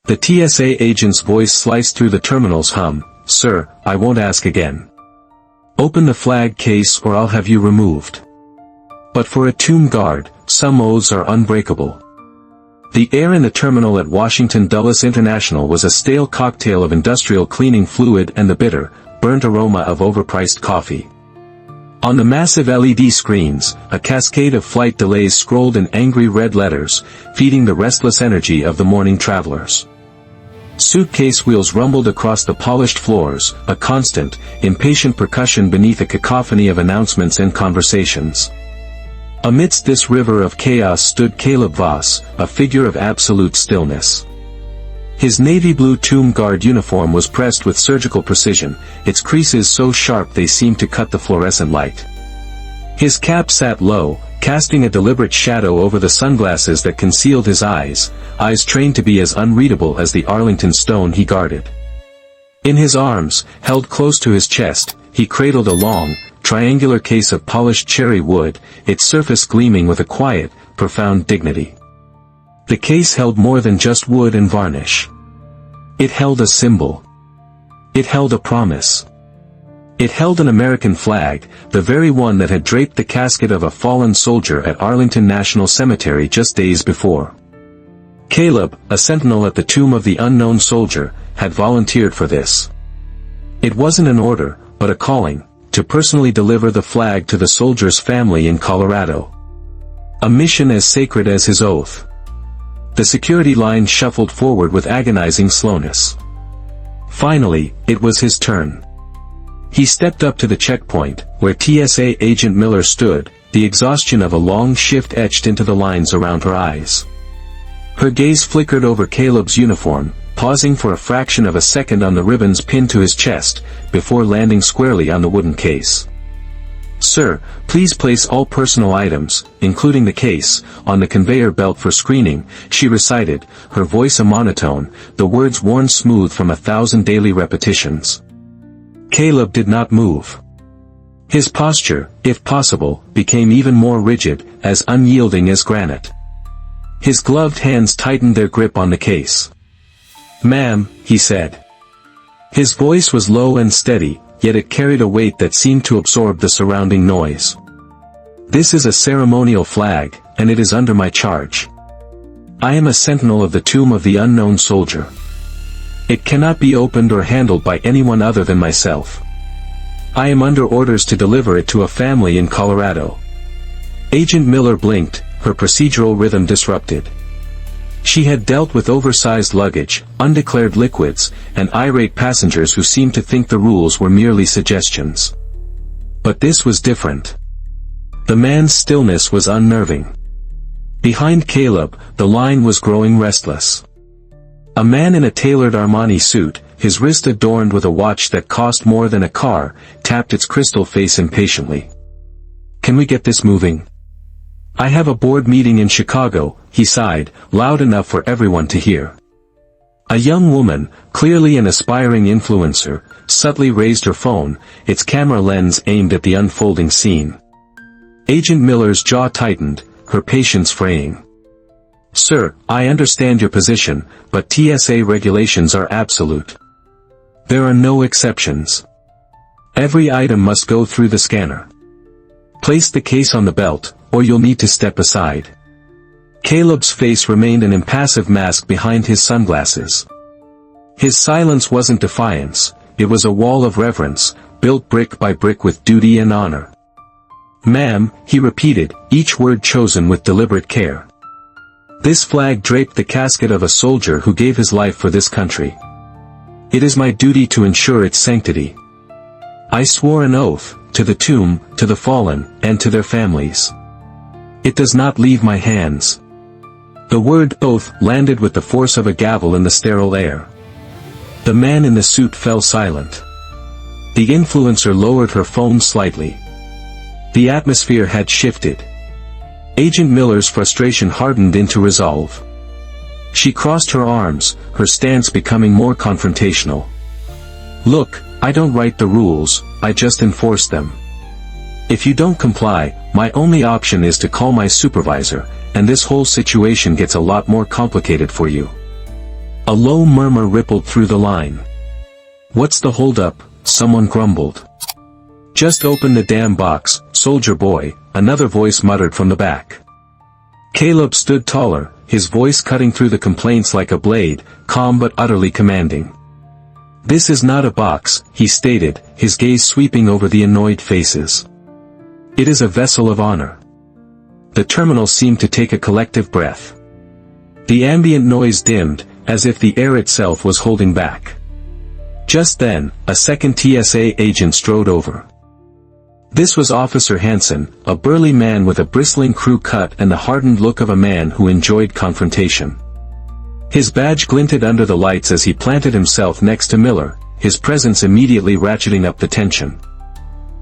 The TSA agent's voice sliced through the terminal's hum. "Sir, I won't ask again. Open the flag case or I'll have you removed." But for a tomb guard, some oaths are unbreakable. The air in the terminal at Washington Dulles International was a stale cocktail of industrial cleaning fluid and the bitter, burnt aroma of overpriced coffee. On the massive LED screens, a cascade of flight delays scrolled in angry red letters, feeding the restless energy of the morning travelers. Suitcase wheels rumbled across the polished floors, a constant, impatient percussion beneath a cacophony of announcements and conversations. Amidst this river of chaos stood Caleb Voss, a figure of absolute stillness. His navy blue tomb guard uniform was pressed with surgical precision, its creases so sharp they seemed to cut the fluorescent light. His cap sat low, casting a deliberate shadow over the sunglasses that concealed his eyes trained to be as unreadable as the Arlington stone he guarded. In his arms, held close to his chest, he cradled a long, triangular case of polished cherry wood, its surface gleaming with a quiet, profound dignity. The case held more than just wood and varnish. It held a symbol. It held a promise. It held an American flag, the very one that had draped the casket of a fallen soldier at Arlington National Cemetery just days before. Caleb, a sentinel at the tomb of the unknown soldier, had volunteered for this. It wasn't an order, but a calling, to personally deliver the flag to the soldier's family in Colorado. A mission as sacred as his oath. The security line shuffled forward with agonizing slowness. Finally, it was his turn. He stepped up to the checkpoint, where TSA Agent Miller stood, the exhaustion of a long shift etched into the lines around her eyes. Her gaze flickered over Caleb's uniform, pausing for a fraction of a second on the ribbons pinned to his chest, before landing squarely on the wooden case. "Sir, please place all personal items, including the case, on the conveyor belt for screening," she recited, her voice a monotone, the words worn smooth from 1,000 daily repetitions. Caleb did not move. His posture, if possible, became even more rigid, as unyielding as granite. His gloved hands tightened their grip on the case. "Ma'am," he said. His voice was low and steady, yet it carried a weight that seemed to absorb the surrounding noise. "This is a ceremonial flag, and it is under my charge. I am a sentinel of the tomb of the unknown soldier. It cannot be opened or handled by anyone other than myself. I am under orders to deliver it to a family in Colorado." Agent Miller blinked, her procedural rhythm disrupted. She had dealt with oversized luggage, undeclared liquids, and irate passengers who seemed to think the rules were merely suggestions. But this was different. The man's stillness was unnerving. Behind Caleb, the line was growing restless. A man in a tailored Armani suit, his wrist adorned with a watch that cost more than a car, tapped its crystal face impatiently. "Can we get this moving? I have a board meeting in Chicago," he sighed, loud enough for everyone to hear. A young woman, clearly an aspiring influencer, subtly raised her phone, its camera lens aimed at the unfolding scene. Agent Miller's jaw tightened, her patience fraying. "Sir, I understand your position, but TSA regulations are absolute. There are no exceptions. Every item must go through the scanner. Place the case on the belt, or you'll need to step aside." Caleb's face remained an impassive mask behind his sunglasses. His silence wasn't defiance, it was a wall of reverence, built brick by brick with duty and honor. "Ma'am," he repeated, each word chosen with deliberate care. "This flag draped the casket of a soldier who gave his life for this country. It is my duty to ensure its sanctity. I swore an oath, to the tomb, to the fallen, and to their families. It does not leave my hands." The word oath landed with the force of a gavel in the sterile air. The man in the suit fell silent. The influencer lowered her phone slightly. The atmosphere had shifted. Agent Miller's frustration hardened into resolve. She crossed her arms, her stance becoming more confrontational. "Look, I don't write the rules, I just enforce them. If you don't comply, my only option is to call my supervisor, and this whole situation gets a lot more complicated for you." A low murmur rippled through the line. "What's the holdup?" someone grumbled. "Just open the damn box, soldier boy," another voice muttered from the back. Caleb stood taller, his voice cutting through the complaints like a blade, calm but utterly commanding. "This is not a box," he stated, his gaze sweeping over the annoyed faces. "It is a vessel of honor." The terminal seemed to take a collective breath. The ambient noise dimmed, as if the air itself was holding back. Just then, a second TSA agent strode over. This was Officer Hansen, a burly man with a bristling crew cut and the hardened look of a man who enjoyed confrontation. His badge glinted under the lights as he planted himself next to Miller, his presence immediately ratcheting up the tension.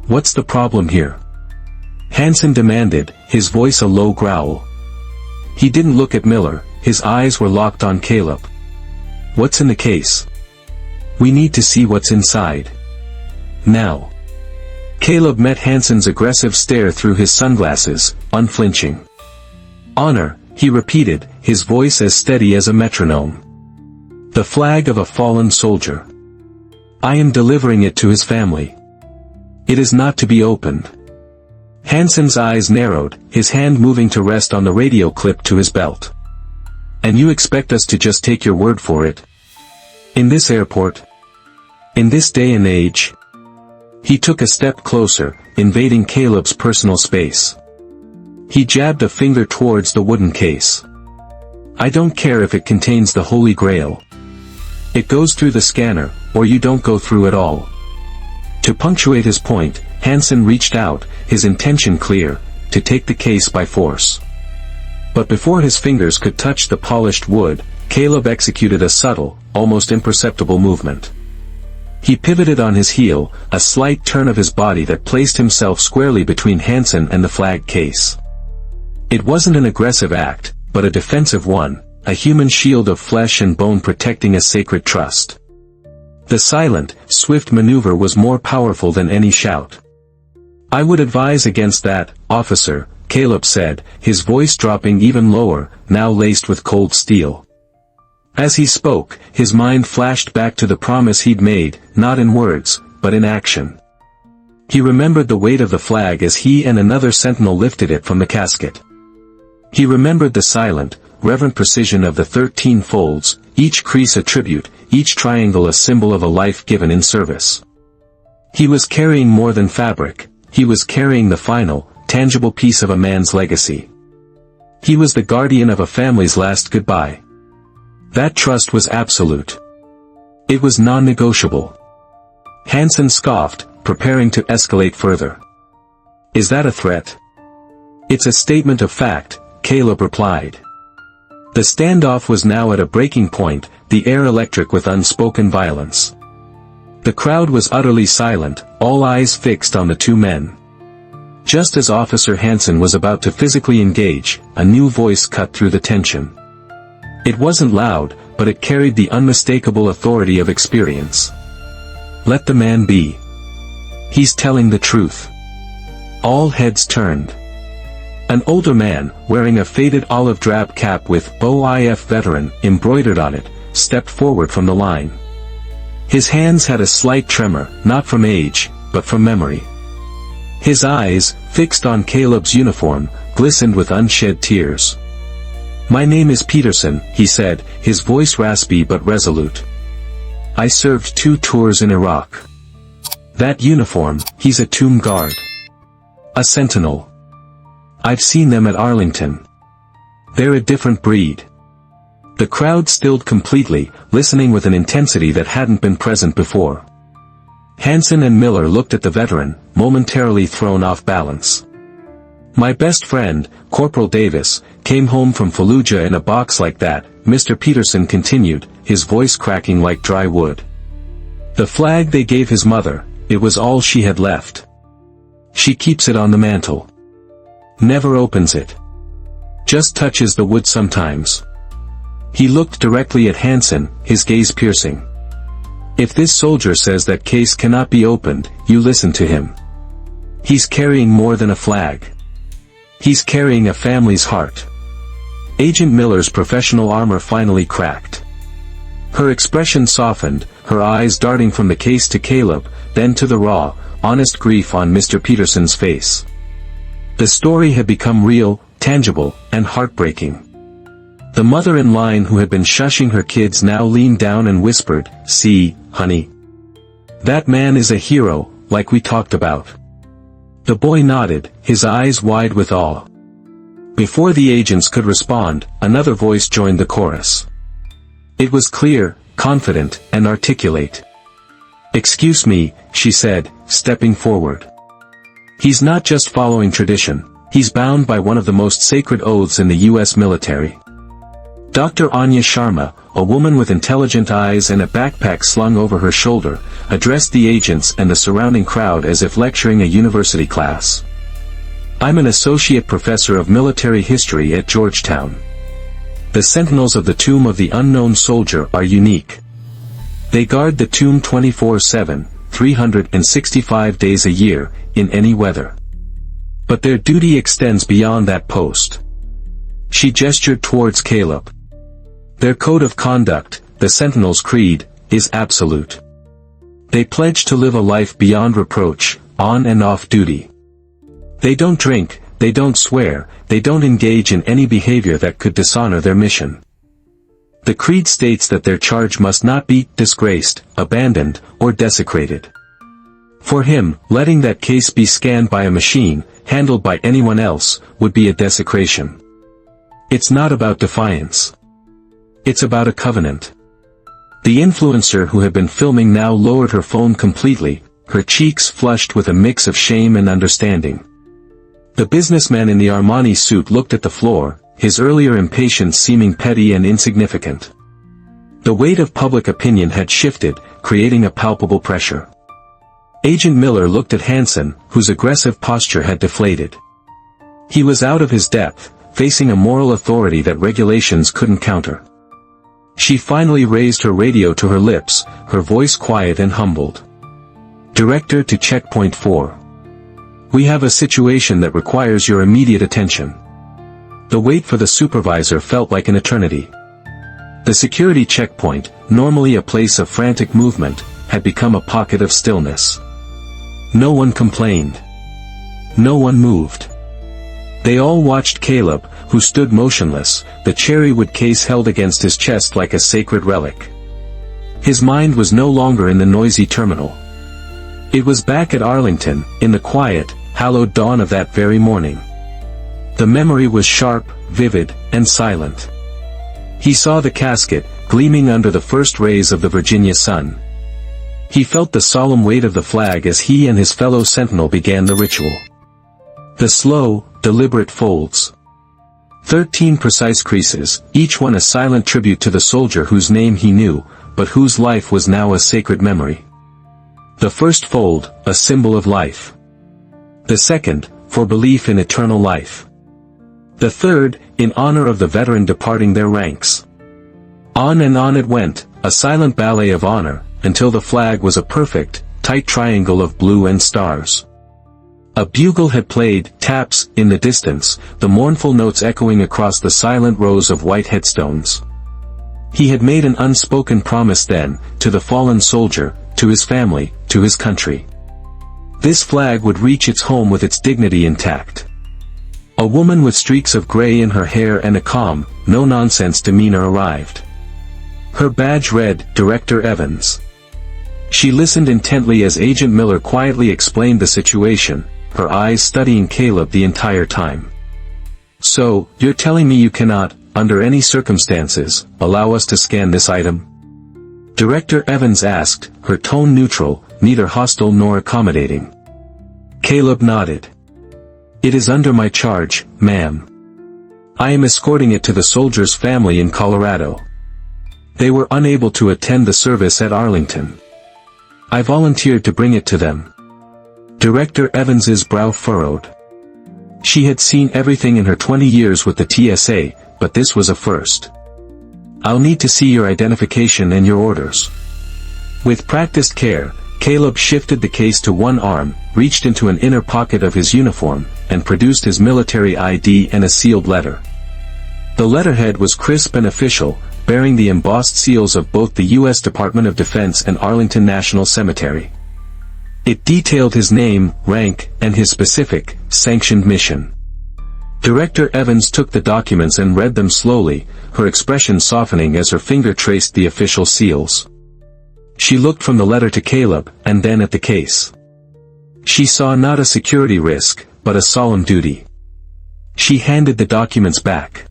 "What's the problem here?" Hansen demanded, his voice a low growl. He didn't look at Miller, his eyes were locked on Caleb. "What's in the case? We need to see what's inside. Now." Caleb met Hansen's aggressive stare through his sunglasses, unflinching. "Honor," he repeated, his voice as steady as a metronome. "The flag of a fallen soldier. I am delivering it to his family. It is not to be opened." Hansen's eyes narrowed, his hand moving to rest on the radio clip to his belt. "And you expect us to just take your word for it? In this airport? In this day and age?" He took a step closer, invading Caleb's personal space. He jabbed a finger towards the wooden case. "I don't care if it contains the Holy Grail. It goes through the scanner, or you don't go through at all." To punctuate his point, Hansen reached out, his intention clear, to take the case by force. But before his fingers could touch the polished wood, Caleb executed a subtle, almost imperceptible movement. He pivoted on his heel, a slight turn of his body that placed himself squarely between Hansen and the flag case. It wasn't an aggressive act, but a defensive one, a human shield of flesh and bone protecting a sacred trust. The silent, swift maneuver was more powerful than any shout. "I would advise against that, officer," Caleb said, his voice dropping even lower, now laced with cold steel. As he spoke, his mind flashed back to the promise he'd made, not in words, but in action. He remembered the weight of the flag as he and another sentinel lifted it from the casket. He remembered the silent, reverent precision of the 13 folds, each crease a tribute, each triangle a symbol of a life given in service. He was carrying more than fabric, he was carrying the final, tangible piece of a man's legacy. He was the guardian of a family's last goodbye. That trust was absolute. It was non-negotiable. Hansen scoffed, preparing to escalate further. "Is that a threat?" "It's a statement of fact," Caleb replied. The standoff was now at a breaking point, the air electric with unspoken violence. The crowd was utterly silent, all eyes fixed on the two men. Just as Officer Hansen was about to physically engage, a new voice cut through the tension. It wasn't loud, but it carried the unmistakable authority of experience. "Let the man be. He's telling the truth." All heads turned. An older man, wearing a faded olive drab cap with OIF veteran embroidered on it, stepped forward from the line. His hands had a slight tremor, not from age, but from memory. His eyes, fixed on Caleb's uniform, glistened with unshed tears. "My name is Peterson," he said, his voice raspy but resolute. "I served 2 tours in Iraq. That uniform, he's a tomb guard. A sentinel. I've seen them at Arlington. They're a different breed." The crowd stilled completely, listening with an intensity that hadn't been present before. Hansen and Miller looked at the veteran, momentarily thrown off balance. "My best friend, Corporal Davis, came home from Fallujah in a box like that," Mr. Peterson continued, his voice cracking like dry wood. "The flag they gave his mother, it was all she had left. She keeps it on the mantle. Never opens it. Just touches the wood sometimes." He looked directly at Hansen, his gaze piercing. "If this soldier says that case cannot be opened, you listen to him. He's carrying more than a flag. He's carrying a family's heart." Agent Miller's professional armor finally cracked. Her expression softened, her eyes darting from the case to Caleb, then to the raw, honest grief on Mr. Peterson's face. The story had become real, tangible, and heartbreaking. The mother in line who had been shushing her kids now leaned down and whispered, "See, honey. That man is a hero, like we talked about." The boy nodded, his eyes wide with awe. Before the agents could respond, another voice joined the chorus. It was clear, confident, and articulate. "Excuse me," she said, stepping forward. "He's not just following tradition, he's bound by one of the most sacred oaths in the U.S. military." Dr. Anya Sharma, a woman with intelligent eyes and a backpack slung over her shoulder, addressed the agents and the surrounding crowd as if lecturing a university class. "I'm an associate professor of military history at Georgetown. The sentinels of the tomb of the unknown soldier are unique. They guard the tomb 24/7, 365 days a year, in any weather. But their duty extends beyond that post." She gestured towards Caleb. "Their code of conduct, the Sentinel's creed, is absolute. They pledge to live a life beyond reproach, on and off duty. They don't drink, they don't swear, they don't engage in any behavior that could dishonor their mission. The creed states that their charge must not be disgraced, abandoned, or desecrated. For him, letting that case be scanned by a machine, handled by anyone else, would be a desecration. It's not about defiance. It's about a covenant." The influencer who had been filming now lowered her phone completely, her cheeks flushed with a mix of shame and understanding. The businessman in the Armani suit looked at the floor, his earlier impatience seeming petty and insignificant. The weight of public opinion had shifted, creating a palpable pressure. Agent Miller looked at Hansen, whose aggressive posture had deflated. He was out of his depth, facing a moral authority that regulations couldn't counter. She finally raised her radio to her lips, her voice quiet and humbled. "Director to Checkpoint 4. We have a situation that requires your immediate attention." The wait for the supervisor felt like an eternity. The security checkpoint, normally a place of frantic movement, had become a pocket of stillness. No one complained. No one moved. They all watched Caleb, who stood motionless, the cherrywood case held against his chest like a sacred relic. His mind was no longer in the noisy terminal. It was back at Arlington, in the quiet, hallowed dawn of that very morning. The memory was sharp, vivid, and silent. He saw the casket, gleaming under the first rays of the Virginia sun. He felt the solemn weight of the flag as he and his fellow sentinel began the ritual. The slow, deliberate folds. 13 precise creases, each one a silent tribute to the soldier whose name he knew, but whose life was now a sacred memory. The first fold, a symbol of life. The second, for belief in eternal life. The third, in honor of the veteran departing their ranks. On and on it went, a silent ballet of honor, until the flag was a perfect, tight triangle of blue and stars. A bugle had played, taps, in the distance, the mournful notes echoing across the silent rows of white headstones. He had made an unspoken promise then, to the fallen soldier, to his family, to his country. This flag would reach its home with its dignity intact. A woman with streaks of gray in her hair and a calm, no-nonsense demeanor arrived. Her badge read, Director Evans. She listened intently as Agent Miller quietly explained the situation, her eyes studying Caleb the entire time. "So, you're telling me you cannot, under any circumstances, allow us to scan this item?" Director Evans asked, her tone neutral, neither hostile nor accommodating. Caleb nodded. "It is under my charge, ma'am. I am escorting it to the soldier's family in Colorado. They were unable to attend the service at Arlington. I volunteered to bring it to them." Director Evans's brow furrowed. She had seen everything in her 20 years with the TSA, but this was a first. "I'll need to see your identification and your orders." With practiced care, Caleb shifted the case to one arm, reached into an inner pocket of his uniform, and produced his military ID and a sealed letter. The letterhead was crisp and official, bearing the embossed seals of both the U.S. Department of Defense and Arlington National Cemetery. It detailed his name, rank, and his specific, sanctioned mission. Director Evans took the documents and read them slowly, her expression softening as her finger traced the official seals. She looked from the letter to Caleb, and then at the case. She saw not a security risk, but a solemn duty. She handed the documents back.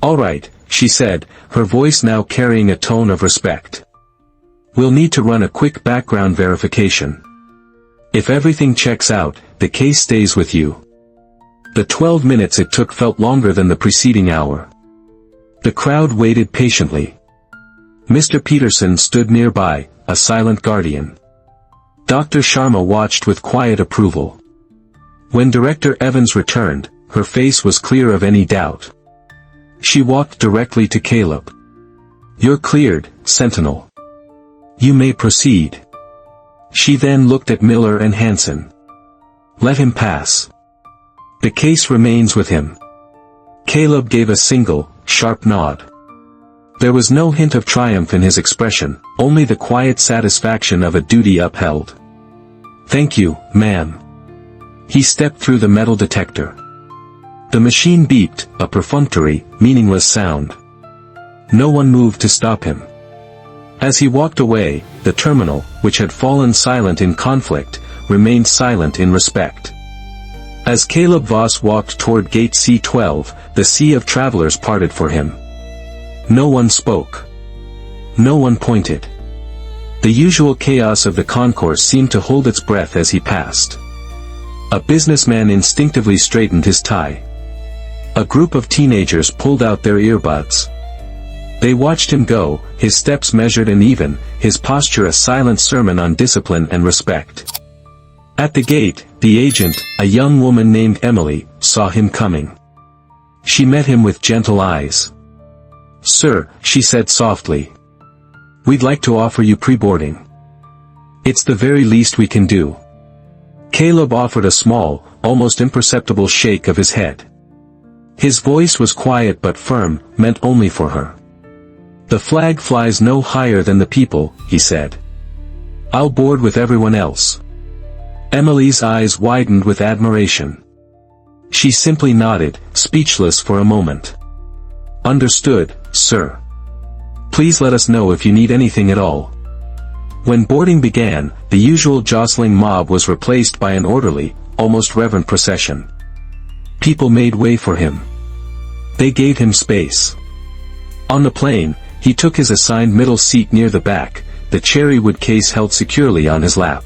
"All right," she said, her voice now carrying a tone of respect. "We'll need to run a quick background verification. If everything checks out, the case stays with you." The 12 minutes it took felt longer than the preceding hour. The crowd waited patiently. Mr. Peterson stood nearby, a silent guardian. Dr. Sharma watched with quiet approval. When Director Evans returned, her face was clear of any doubt. She walked directly to Caleb. "You're cleared, Sentinel. You may proceed." She then looked at Miller and Hansen. "Let him pass. The case remains with him." Caleb gave a single, sharp nod. There was no hint of triumph in his expression, only the quiet satisfaction of a duty upheld. "Thank you, ma'am." He stepped through the metal detector. The machine beeped, a perfunctory, meaningless sound. No one moved to stop him. As he walked away, the terminal, which had fallen silent in conflict, remained silent in respect. As Caleb Voss walked toward Gate C-12, the sea of travelers parted for him. No one spoke. No one pointed. The usual chaos of the concourse seemed to hold its breath as he passed. A businessman instinctively straightened his tie. A group of teenagers pulled out their earbuds. They watched him go, his steps measured and even, his posture a silent sermon on discipline and respect. At the gate, the agent, a young woman named Emily, saw him coming. She met him with gentle eyes. "Sir," she said softly. "We'd like to offer you pre-boarding. It's the very least we can do." Caleb offered a small, almost imperceptible shake of his head. His voice was quiet but firm, meant only for her. "The flag flies no higher than the people," he said. "I'll board with everyone else." Emily's eyes widened with admiration. She simply nodded, speechless for a moment. "Understood, sir. Please let us know if you need anything at all." When boarding began, the usual jostling mob was replaced by an orderly, almost reverent procession. People made way for him. They gave him space. On the plane, he took his assigned middle seat near the back, the cherry wood case held securely on his lap.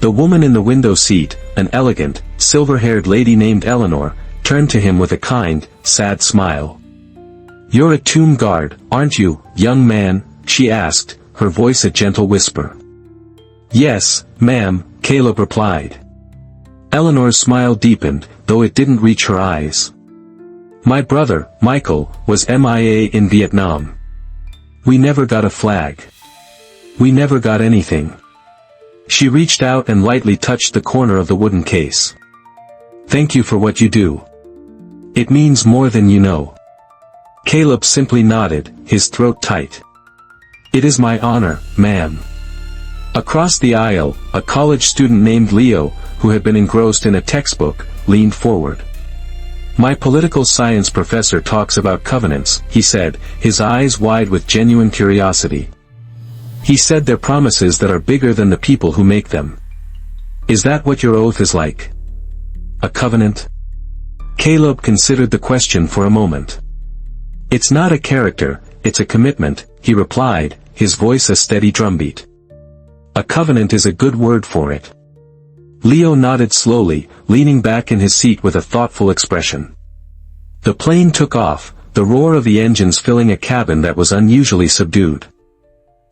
The woman in the window seat, an elegant, silver-haired lady named Eleanor, turned to him with a kind, sad smile. "You're a tomb guard, aren't you, young man?" she asked, her voice a gentle whisper. "Yes, ma'am," Caleb replied. Eleanor's smile deepened, though it didn't reach her eyes. "My brother, Michael, was MIA in Vietnam. We never got a flag. We never got anything." She reached out and lightly touched the corner of the wooden case. "Thank you for what you do. It means more than you know." Caleb simply nodded, his throat tight. "It is my honor, ma'am." Across the aisle, a college student named Leo, who had been engrossed in a textbook, leaned forward. "My political science professor talks about covenants," he said, his eyes wide with genuine curiosity. "He said they're promises that are bigger than the people who make them. Is that what your oath is like? A covenant?" Caleb considered the question for a moment. "It's not a character, it's a commitment," he replied, his voice a steady drumbeat. "A covenant is a good word for it." Leo nodded slowly, leaning back in his seat with a thoughtful expression. The plane took off, the roar of the engines filling a cabin that was unusually subdued.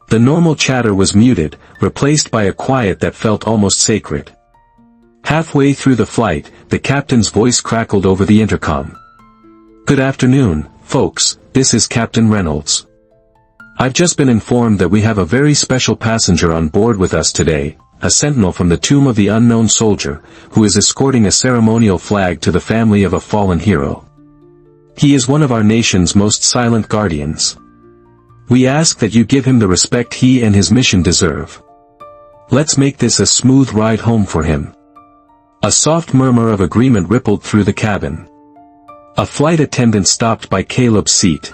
The normal chatter was muted, replaced by a quiet that felt almost sacred. Halfway through the flight, the captain's voice crackled over the intercom. "Good afternoon, folks, this is Captain Reynolds. I've just been informed that we have a very special passenger on board with us today, a sentinel from the tomb of the unknown soldier, who is escorting a ceremonial flag to the family of a fallen hero. He is one of our nation's most silent guardians. We ask that you give him the respect he and his mission deserve. Let's make this a smooth ride home for him." A soft murmur of agreement rippled through the cabin. A flight attendant stopped by Caleb's seat.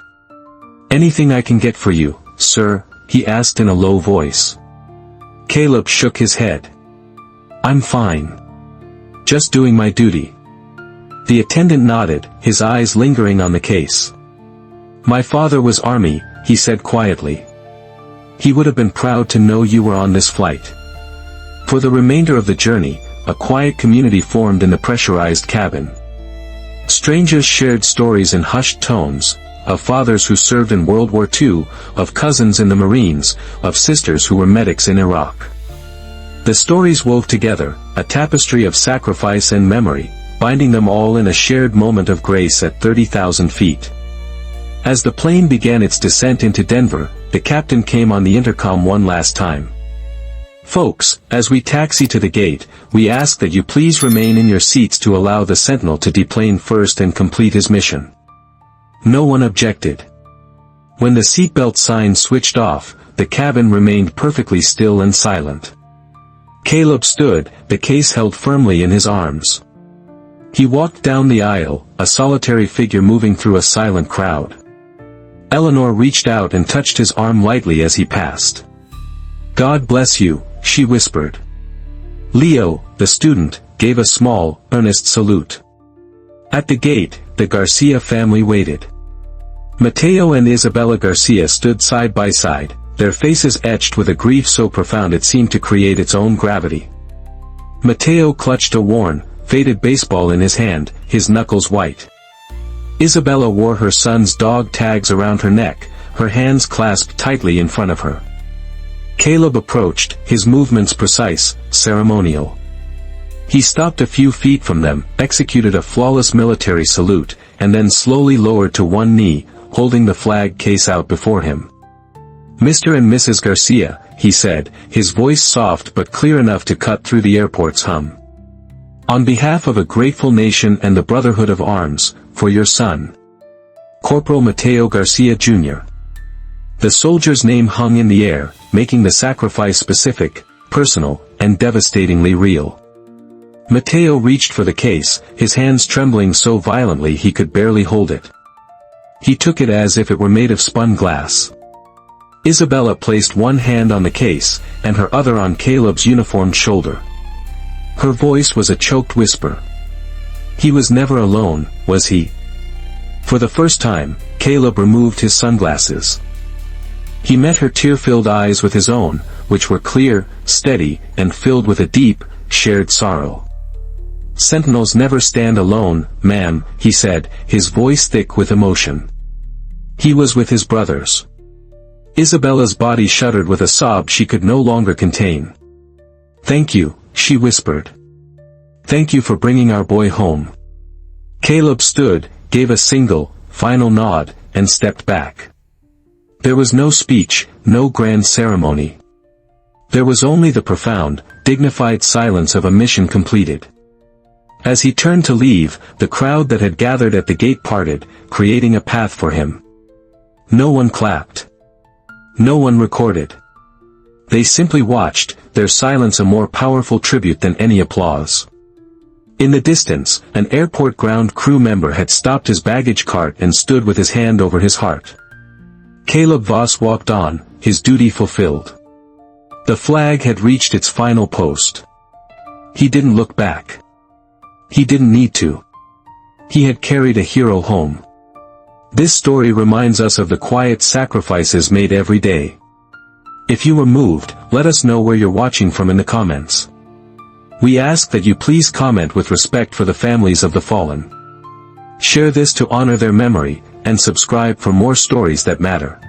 "Anything I can get for you, sir?" he asked in a low voice. Caleb shook his head. "I'm fine. Just doing my duty." The attendant nodded, his eyes lingering on the case. "My father was Army," he said quietly. "He would have been proud to know you were on this flight." For the remainder of the journey, a quiet community formed in the pressurized cabin. Strangers shared stories in hushed tones, of fathers who served in World War II, of cousins in the Marines, of sisters who were medics in Iraq. The stories wove together, a tapestry of sacrifice and memory, binding them all in a shared moment of grace at 30,000 feet. As the plane began its descent into Denver, the captain came on the intercom one last time. "Folks, as we taxi to the gate, we ask that you please remain in your seats to allow the Sentinel to deplane first and complete his mission." No one objected. When the seatbelt sign switched off, the cabin remained perfectly still and silent. Caleb stood, the case held firmly in his arms. He walked down the aisle, a solitary figure moving through a silent crowd. Eleanor reached out and touched his arm lightly as he passed. "God bless you," she whispered. Leo, the student, gave a small, earnest salute. At the gate, the Garcia family waited. Mateo and Isabella Garcia stood side by side, their faces etched with a grief so profound it seemed to create its own gravity. Mateo clutched a worn, faded baseball in his hand, his knuckles white. Isabella wore her son's dog tags around her neck, her hands clasped tightly in front of her. Caleb approached, his movements precise, ceremonial. He stopped a few feet from them, executed a flawless military salute, and then slowly lowered to one knee, holding the flag case out before him. "Mr. and Mrs. Garcia," he said, his voice soft but clear enough to cut through the airport's hum. "On behalf of a grateful nation and the Brotherhood of Arms, for your son, Corporal Mateo Garcia Jr." The soldier's name hung in the air, making the sacrifice specific, personal, and devastatingly real. Mateo reached for the case, his hands trembling so violently he could barely hold it. He took it as if it were made of spun glass. Isabella placed one hand on the case, and her other on Caleb's uniformed shoulder. Her voice was a choked whisper. He was never alone, was he? For the first time, Caleb removed his sunglasses. He met her tear-filled eyes with his own, which were clear, steady, and filled with a deep, shared sorrow. "Sentinels never stand alone, ma'am," he said, his voice thick with emotion. He was with his brothers. Isabella's body shuddered with a sob she could no longer contain. "Thank you," she whispered. "Thank you for bringing our boy home." Caleb stood, gave a single, final nod, and stepped back. There was no speech, no grand ceremony. There was only the profound, dignified silence of a mission completed. As he turned to leave, the crowd that had gathered at the gate parted, creating a path for him. No one clapped. No one recorded. They simply watched, their silence a more powerful tribute than any applause. In the distance, an airport ground crew member had stopped his baggage cart and stood with his hand over his heart. Caleb Voss walked on, his duty fulfilled. The flag had reached its final post. He didn't look back. He didn't need to. He had carried a hero home. This story reminds us of the quiet sacrifices made every day. If you were moved, let us know where you're watching from in the comments. We ask that you please comment with respect for the families of the fallen. Share this to honor their memory, and subscribe for more stories that matter.